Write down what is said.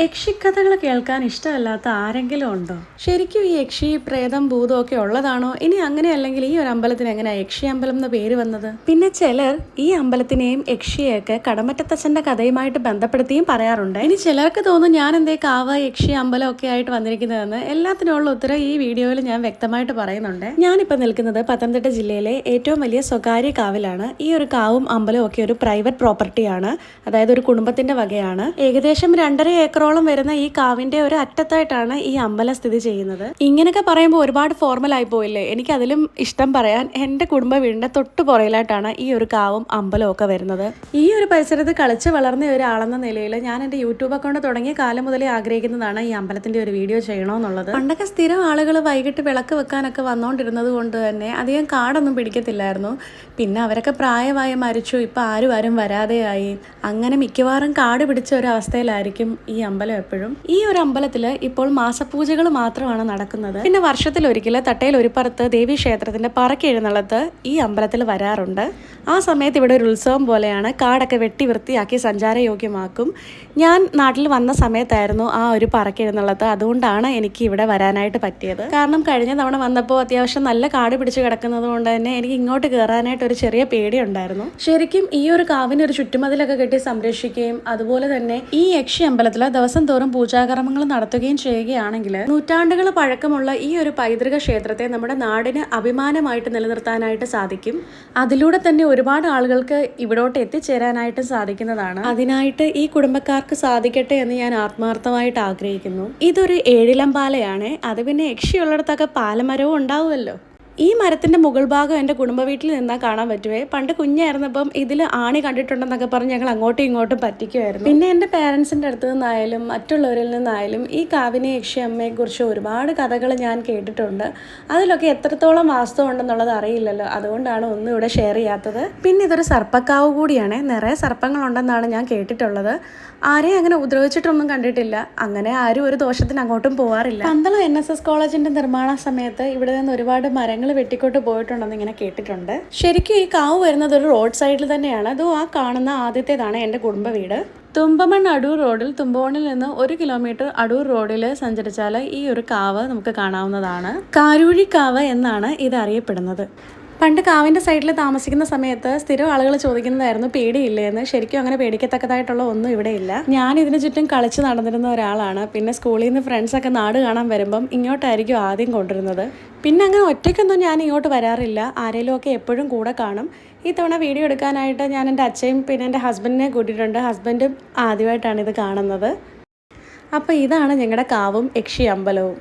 യക്ഷിക്കഥകൾ കേൾക്കാൻ ഇഷ്ടമല്ലാത്ത ആരെങ്കിലും ഉണ്ടോ? ശരിക്കും ഈ യക്ഷി പ്രേതം ഭൂതം ഒക്കെ ഉള്ളതാണോ? ഇനി അങ്ങനെയല്ലെങ്കിൽ ഈ ഒരു അമ്പലത്തിന് എങ്ങനെയാ യക്ഷി അമ്പലം എന്ന പേര് വന്നത്? പിന്നെ ചിലർ ഈ അമ്പലത്തിനെയും യക്ഷിയെയൊക്കെ കടമറ്റത്തച്ഛന്റെ കഥയുമായിട്ട് ബന്ധപ്പെടുത്തിയും പറയാറുണ്ട്. ഇനി ചിലർക്ക് തോന്നും ഞാൻ എന്തേ കാവ് യക്ഷി അമ്പലം ഒക്കെ ആയിട്ട് വന്നിരിക്കുന്നതെന്ന്. എല്ലാത്തിനുള്ള ഉത്തരം ഈ വീഡിയോയിൽ ഞാൻ വ്യക്തമായിട്ട് പറയുന്നുണ്ട്. ഞാനിപ്പോൾ നിൽക്കുന്നത് പത്തനംതിട്ട ജില്ലയിലെ ഏറ്റവും വലിയ സ്വകാര്യ കാവിലാണ്. ഈ ഒരു കാവും അമ്പലവും ഒക്കെ ഒരു പ്രൈവറ്റ് പ്രോപ്പർട്ടിയാണ്, അതായത് ഒരു കുടുംബത്തിന്റെ വകയാണ്. ഏകദേശം 2.5 ഏക്കർ വരുന്ന ഈ കാവിന്റെ ഒരു അറ്റത്തായിട്ടാണ് ഈ അമ്പലം സ്ഥിതി ചെയ്യുന്നത്. ഇങ്ങനെയൊക്കെ പറയുമ്പോൾ ഒരുപാട് ഫോർമൽ ആയി പോയില്ലേ? എനിക്ക് അതിലും ഇഷ്ടം പറയാൻ എൻ്റെ കുടുംബ വീടിന്റെ തൊട്ടു പുറയിലായിട്ടാണ് ഈ ഒരു കാവും അമ്പലവും ഒക്കെ വരുന്നത്. ഈ ഒരു പരിസരത്ത് കളിച്ച് വളർന്ന ഒരാളെന്ന നിലയിൽ ഞാൻ എൻ്റെ യൂട്യൂബ് അക്കൗണ്ട് തുടങ്ങിയ കാലം മുതലേ ആഗ്രഹിക്കുന്നതാണ് ഈ അമ്പലത്തിന്റെ ഒരു വീഡിയോ ചെയ്യണമെന്നുള്ളത്. പണ്ടൊക്കെ സ്ഥിരം ആളുകൾ വൈകിട്ട് വിളക്ക് വെക്കാനൊക്കെ വന്നുകൊണ്ടിരുന്നത് കൊണ്ട് തന്നെ അധികം കാടൊന്നും പിടിക്കത്തില്ലായിരുന്നു. പിന്നെ അവരൊക്കെ പ്രായമായി മരിച്ചു, ഇപ്പം ആരും വരാതെയായി. അങ്ങനെ മിക്കവാറും കാട് പിടിച്ച ഒരു അവസ്ഥയിലായിരിക്കും ഈ അമ്പലം എപ്പോഴും. ഈ ഒരു അമ്പലത്തിൽ ഇപ്പോൾ മാസപൂജകൾ മാത്രമാണ് നടക്കുന്നത്. പിന്നെ വർഷത്തിലൊരിക്കൽ തട്ടയിൽ ഒരു പുറത്ത് ദേവീ ക്ഷേത്രത്തിന്റെ പറക്കെഴുന്നള്ളത്ത് ഈ അമ്പലത്തിൽ വരാറുണ്ട്. ആ സമയത്ത് ഇവിടെ ഒരു ഉത്സവം പോലെയാണ്. കാടൊക്കെ വെട്ടി വൃത്തിയാക്കി സഞ്ചാരയോഗ്യമാക്കും. ഞാൻ നാട്ടിൽ വന്ന സമയത്തായിരുന്നു ആ ഒരു പറക്കെഴുന്നള്ളത്ത്. അതുകൊണ്ടാണ് എനിക്ക് ഇവിടെ വരാനായിട്ട് പറ്റിയത്. കാരണം കഴിഞ്ഞ തവണ വന്നപ്പോൾ അത്യാവശ്യം നല്ല കാട് പിടിച്ച് കിടക്കുന്നത് കൊണ്ട് തന്നെ എനിക്ക് ഇങ്ങോട്ട് കയറാനായിട്ട് ഒരു ചെറിയ പേടിയുണ്ടായിരുന്നു. ശരിക്കും ഈ ഒരു കാവിന് ഒരു ചുറ്റുമതിലൊക്കെ കെട്ടി സംരക്ഷിക്കുകയും അതുപോലെ തന്നെ ഈ യക്ഷി അമ്പലത്തിൽ ദിവസം തോറും പൂജാകർമ്മങ്ങൾ നടത്തുകയും ചെയ്യുകയാണെങ്കിൽ നൂറ്റാണ്ടുകൾ പഴക്കമുള്ള ഈ ഒരു പൈതൃക ക്ഷേത്രത്തെ നമ്മുടെ നാടിന് അഭിമാനമായിട്ട് നിലനിർത്താനായിട്ട് സാധിക്കും. അതിലൂടെ തന്നെ ഒരുപാട് ആളുകൾക്ക് ഇവിടോട്ട് എത്തിച്ചേരാനായിട്ട് സാധിക്കുന്നതാണ്. അതിനായിട്ട് ഈ കുടുംബക്കാർക്ക് സാധിക്കട്ടെ എന്ന് ഞാൻ ആത്മാർത്ഥമായിട്ട് ആഗ്രഹിക്കുന്നു. ഇതൊരു ഏഴിലമ്പാലയാണ്. അത് പിന്നെ യക്ഷിയുള്ളിടത്തൊക്കെ പാലമരവും ഉണ്ടാവുമല്ലോ. ഈ മരത്തിന്റെ മുകൾ ഭാഗം എൻ്റെ കുടുംബ വീട്ടിൽ നിന്നാൽ കാണാൻ പറ്റുവേ. പണ്ട് കുഞ്ഞായിരുന്നപ്പം ഇതിൽ ആണി കണ്ടിട്ടുണ്ടെന്നൊക്കെ പറഞ്ഞ് ഞങ്ങൾ അങ്ങോട്ടും ഇങ്ങോട്ടും പറ്റിക്കുമായിരുന്നു. പിന്നെ എൻ്റെ പേരൻസിൻ്റെ അടുത്ത് നിന്നായാലും മറ്റുള്ളവരിൽ നിന്നായാലും ഈ കാവിനെ യക്ഷി അമ്മയെ കുറിച്ച് ഒരുപാട് കഥകൾ ഞാൻ കേട്ടിട്ടുണ്ട്. അതിലൊക്കെ എത്രത്തോളം വാസ്തവം ഉണ്ടെന്നുള്ളത് അറിയില്ലല്ലോ, അതുകൊണ്ടാണ് ഒന്നും ഇവിടെ ഷെയർ ചെയ്യാത്തത്. പിന്നെ ഇതൊരു സർപ്പക്കാവ് കൂടിയാണ്. നിറയെ സർപ്പങ്ങളുണ്ടെന്നാണ് ഞാൻ കേട്ടിട്ടുള്ളത്. ആരെയും അങ്ങനെ ഉപദ്രവിച്ചിട്ടൊന്നും കണ്ടിട്ടില്ല. അങ്ങനെ ആരും ഒരു ദോഷത്തിന് അങ്ങോട്ടും പോവാറില്ല. പന്തളം NSS കോളേജിന്റെ നിർമ്മാണ സമയത്ത് ഇവിടെ നിന്ന് ഒരുപാട് മരങ്ങൾ വെട്ടിക്കൊണ്ട് പോയിട്ടുണ്ടെന്ന് ഇങ്ങനെ കേട്ടിട്ടുണ്ട്. ശരിക്കും ഈ കാവ് വരുന്നത് ഒരു റോഡ് സൈഡിൽ തന്നെയാണ്. അതോ ആ കാണുന്ന ആദ്യത്തേതാണ് എൻ്റെ കുടുംബ വീട്. തുമ്പമൺ അടൂർ റോഡിൽ തുമ്പോണിൽ നിന്ന് 1 കിലോമീറ്റർ അടൂർ റോഡിൽ സഞ്ചരിച്ചാൽ ഈ ഒരു കാവ് നമുക്ക് കാണാവുന്നതാണ്. കാരൂഴിക്കാവ് എന്നാണ് ഇത് അറിയപ്പെടുന്നത്. പണ്ട് കാവിൻ്റെ സൈഡിൽ താമസിക്കുന്ന സമയത്ത് സ്ഥിരം ആളുകൾ ചോദിക്കുന്നതായിരുന്നു പേടിയില്ലേന്ന്. ശരിക്കും അങ്ങനെ പേടിക്കത്തക്കതായിട്ടുള്ള ഒന്നും ഇവിടെ ഇല്ല. ഞാൻ ഇതിന് ചുറ്റും കളിച്ച് നടന്നിരുന്ന ഒരാളാണ്. പിന്നെ സ്കൂളിൽ നിന്ന് ഫ്രണ്ട്സൊക്കെ നാട് കാണാൻ വരുമ്പം ഇങ്ങോട്ടായിരിക്കും ആദ്യം കൊണ്ടുവരുന്നത്. പിന്നെ അങ്ങനെ ഒറ്റയ്ക്കൊന്നും ഞാൻ ഇങ്ങോട്ട് വരാറില്ല. ആരെങ്കിലും ഒക്കെ എപ്പോഴും കൂടെ കാണും. ഈ തവണ വീഡിയോ എടുക്കാനായിട്ട് ഞാൻ എൻ്റെ അച്ഛയും പിന്നെ എൻ്റെ ഹസ്ബൻഡിനെ കൂട്ടിയിട്ടുണ്ട്. ഹസ്ബൻഡും ആദ്യമായിട്ടാണ് ഇത് കാണുന്നത്. അപ്പോൾ ഇതാണ് ഞങ്ങളുടെ കാവും യക്ഷി അമ്പലവും.